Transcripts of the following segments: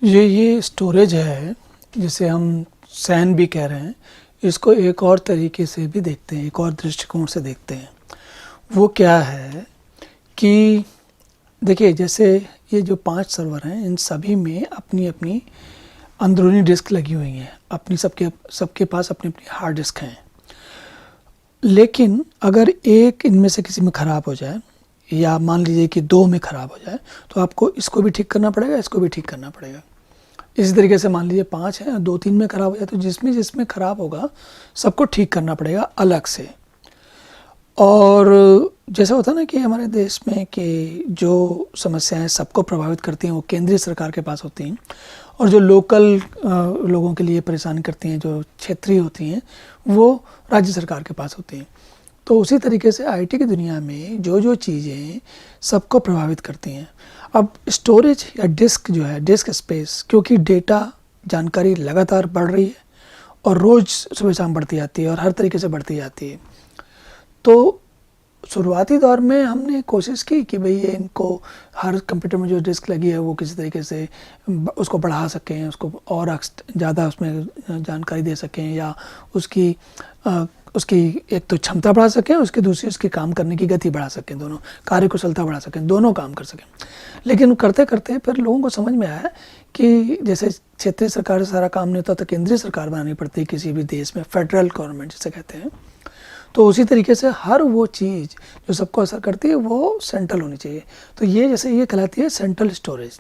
ये स्टोरेज है, जिसे हम सैन भी कह रहे हैं। इसको एक और तरीके से भी देखते हैं, एक और दृष्टिकोण से देखते हैं। वो क्या है कि देखिए, जैसे ये जो 5 सर्वर हैं, इन सभी में अपनी अपनी अंदरूनी डिस्क लगी हुई हैं, अपनी सबके पास अपनी अपनी हार्ड डिस्क हैं। लेकिन अगर एक इनमें से किसी में ख़राब हो जाए, या मान लीजिए कि 2 में ख़राब हो जाए, तो आपको इसको भी ठीक करना पड़ेगा, इसको भी ठीक करना पड़ेगा। इसी तरीके से मान लीजिए 5 है, 2-3 में ख़राब हो जाए, तो जिसमें जिसमें ख़राब होगा सबको ठीक करना पड़ेगा अलग से। और जैसा होता है ना कि हमारे देश में कि जो समस्याएं सबको प्रभावित करती हैं वो केंद्रीय सरकार के पास होती हैं, और जो लोकल लोगों के लिए परेशान करती हैं, जो क्षेत्रीय होती हैं, वो राज्य सरकार के पास होती हैं। तो उसी तरीके से आईटी की दुनिया में जो जो चीज़ें सबको प्रभावित करती हैं, अब स्टोरेज या डिस्क जो है, डिस्क स्पेस, क्योंकि डेटा जानकारी लगातार बढ़ रही है और रोज़ सुबह शाम बढ़ती जाती है और हर तरीके से बढ़ती जाती है। तो शुरुआती दौर में हमने कोशिश की कि भाई ये इनको हर कंप्यूटर में जो डिस्क लगी है वो किसी तरीके से उसको बढ़ा सकें, उसको और ज़्यादा उसमें जानकारी दे सकें, या उसकी एक तो क्षमता बढ़ा सकें, उसकी दूसरी उसकी काम करने की गति बढ़ा सकें, दोनों कार्यकुशलता बढ़ा सकें, दोनों काम कर सकें। लेकिन करते करते फिर लोगों को समझ में आया कि जैसे क्षेत्रीय सरकार से सारा काम नहीं होता तो केंद्रीय सरकार बनानी पड़ती है किसी भी देश में, फेडरल गवर्नमेंट जिसे कहते हैं। तो उसी तरीके से हर वो चीज़ जो सबको असर करती है वो सेंट्रल होनी चाहिए। तो ये जैसे ये कहलाती है सेंट्रल स्टोरेज।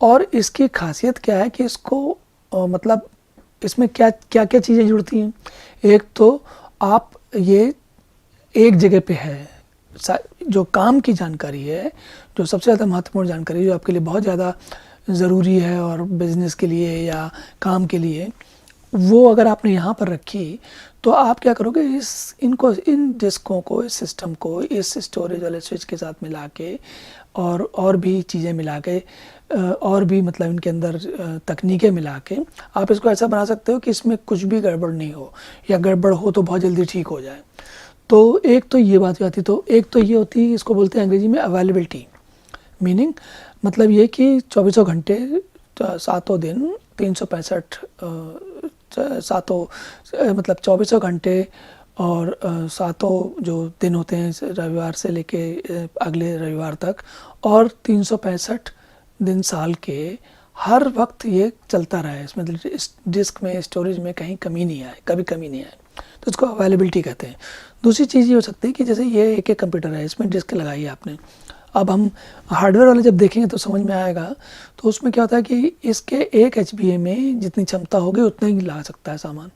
और इसकी खासियत क्या है कि इसको मतलब इसमें क्या क्या क्या चीज़ें जुड़ती हैं। एक तो आप ये एक जगह पे है, जो काम की जानकारी है, जो सबसे ज़्यादा महत्वपूर्ण जानकारी जो आपके लिए बहुत ज़्यादा ज़रूरी है और बिज़नेस के लिए या काम के लिए, वो अगर आपने यहाँ पर रखी तो आप क्या करोगे, इन डिस्कों को, इस सिस्टम को इस स्टोरेज वाले स्विच के साथ मिला के और भी चीज़ें मिला के, और भी मतलब इनके अंदर तकनीकें मिला के आप इसको ऐसा बना सकते हो कि इसमें कुछ भी गड़बड़ नहीं हो, या गड़बड़ हो तो बहुत जल्दी ठीक हो जाए। तो एक तो ये बात आती, तो एक तो ये होती है, इसको बोलते हैं अंग्रेजी में अवेलेबिलिटी, मीनिंग मतलब ये कि 24 घंटे 7 दिन 365 सातों मतलब 24 घंटे और 7 जो दिन होते हैं, रविवार से लेके अगले रविवार तक, और 365 दिन साल के हर वक्त ये चलता रहा है। इसमें डिस्क में, स्टोरेज में कहीं कमी नहीं आए, कभी कमी नहीं आए, तो इसको अवेलेबिलिटी कहते हैं। दूसरी चीज़ ये हो सकती है कि जैसे ये एक कंप्यूटर है, इसमें डिस्क लगाई है आपने, अब हम हार्डवेयर वाले जब देखेंगे तो समझ में आएगा। तो उसमें क्या होता है कि इसके 1 HBA में जितनी क्षमता होगी उतना ही ला सकता है सामान।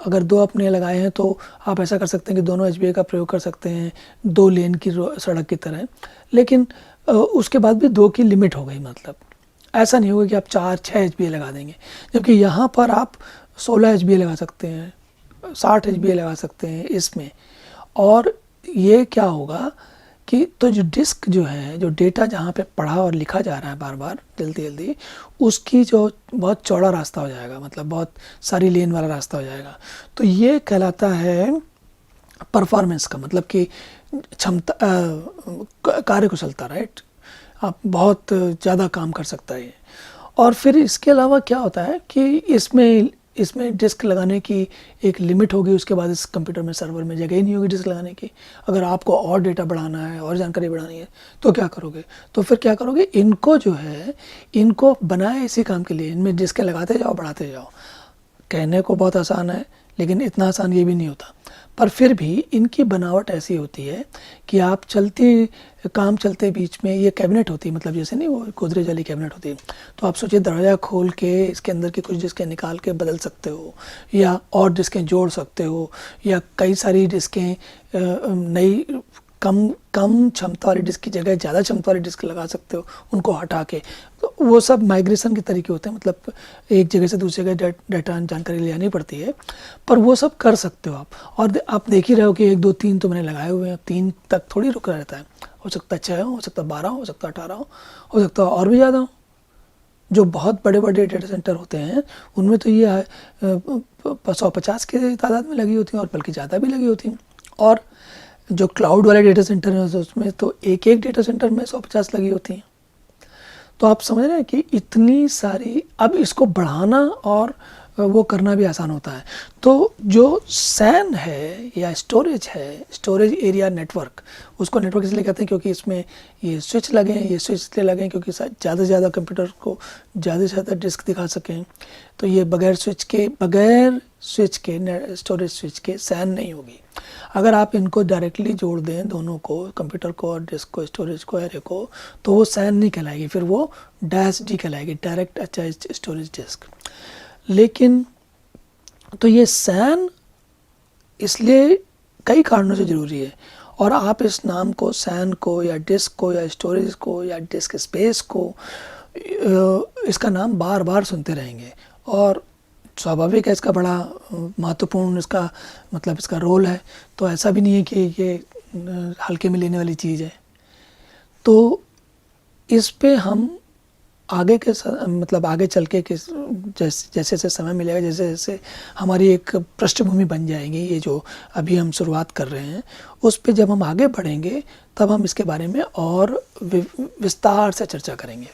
अगर 2 अपने लगाए हैं तो आप ऐसा कर सकते हैं कि दोनों HBA का प्रयोग कर सकते हैं, 2 लेन की सड़क की तरह। लेकिन उसके बाद भी 2 की लिमिट हो गई, मतलब ऐसा नहीं होगा कि आप 4-6 HBA लगा देंगे, जबकि यहाँ पर आप 16 HBA लगा सकते हैं, 60 HBA लगा सकते हैं इसमें। और ये क्या होगा कि तो जो डिस्क जो है, जो डेटा जहाँ पे पढ़ा और लिखा जा रहा है बार बार जल्दी जल्दी, उसकी जो बहुत चौड़ा रास्ता हो जाएगा, मतलब बहुत सारी लेन वाला रास्ता हो जाएगा। तो ये कहलाता है परफॉर्मेंस का, मतलब कि क्षमता, कार्यकुशलता, राइट। आप बहुत ज़्यादा काम कर सकता है ये। और फिर इसके अलावा क्या होता है कि इसमें डिस्क लगाने की एक लिमिट होगी, उसके बाद इस कंप्यूटर में, सर्वर में जगह ही नहीं होगी डिस्क लगाने की। अगर आपको और डेटा बढ़ाना है और जानकारी बढ़ानी है तो क्या करोगे, तो फिर क्या करोगे, इनको जो है, इनको बनाए इसी काम के लिए, इनमें डिस्कें लगाते जाओ, बढ़ाते जाओ। कहने को बहुत आसान है, लेकिन इतना आसान ये भी नहीं होता। पर फिर भी इनकी बनावट ऐसी होती है कि आप काम चलते बीच में, ये कैबिनेट होती है, मतलब जैसे नहीं वो गोदरेज वाली कैबिनेट होती है, तो आप सोचिए दरवाज़ा खोल के इसके अंदर की कुछ डिस्कें निकाल के बदल सकते हो, या और डिस्कें जोड़ सकते हो, या कई सारी डिस्कें नई कम क्षमता वाली डिस्क की जगह ज़्यादा क्षमता वाली डिस्क लगा सकते हो, उनको हटा के। तो वो सब माइग्रेशन के तरीके होते हैं, मतलब एक जगह से दूसरी जगह डेटा जानकारी ले जानी पड़ती है, पर वो सब कर सकते हो आप। और आप देख ही रहे हो कि 1 2 3 तो मैंने लगाए हुए हैं, 3 तक थोड़ी रुक रहता है, हो सकता है 6 हो सकता है 12 हो सकता है 18 हो सकता है और भी ज़्यादा हो। जो बहुत बड़े बड़े डेटा सेंटर होते हैं उनमें तो ये 150 के तादाद में लगी होती हैं, और बल्कि ज़्यादा भी लगी होती हैं। और जो क्लाउड वाले डेटा सेंटर हैं उसमें तो एक डेटा सेंटर में 150 लगी होती हैं। तो आप समझ रहे हैं कि इतनी सारी, अब इसको बढ़ाना और वो करना भी आसान होता है। तो जो सैन है या स्टोरेज है, स्टोरेज एरिया नेटवर्क, उसको नेटवर्क इसलिए कहते हैं क्योंकि इसमें ये स्विच लगे हैं, ये स्विच इसलिए लगे हैं क्योंकि ज़्यादा से ज़्यादा कंप्यूटर को ज़्यादा से ज़्यादा डिस्क दिखा सकें। तो ये बगैर स्विच के स्टोरेज स्विच के सैन नहीं होगी। अगर आप इनको डायरेक्टली जोड़ दें, दोनों को, कंप्यूटर को और डिस्क को, स्टोरेज को, एरे को, तो वो सैन नहीं कहलाएगी, फिर वो DASD कहलाएगी, डायरेक्ट अटैच्ड स्टोरेज डिस्क। लेकिन तो ये सैन इसलिए कई कारणों से ज़रूरी है, और आप इस नाम को, सैन को या डिस्क को या स्टोरेज को या डिस्क स्पेस को, इसका नाम बार बार सुनते रहेंगे, और स्वाभाविक है इसका बड़ा महत्वपूर्ण इसका मतलब इसका रोल है। तो ऐसा भी नहीं है कि ये हल्के में लेने वाली चीज़ है। तो इस पे हम आगे के मतलब आगे चल के जैसे जैसे समय मिलेगा, जैसे जैसे हमारी एक पृष्ठभूमि बन जाएगी, ये जो अभी हम शुरुआत कर रहे हैं, उस पे जब हम आगे बढ़ेंगे तब हम इसके बारे में और विस्तार से चर्चा करेंगे।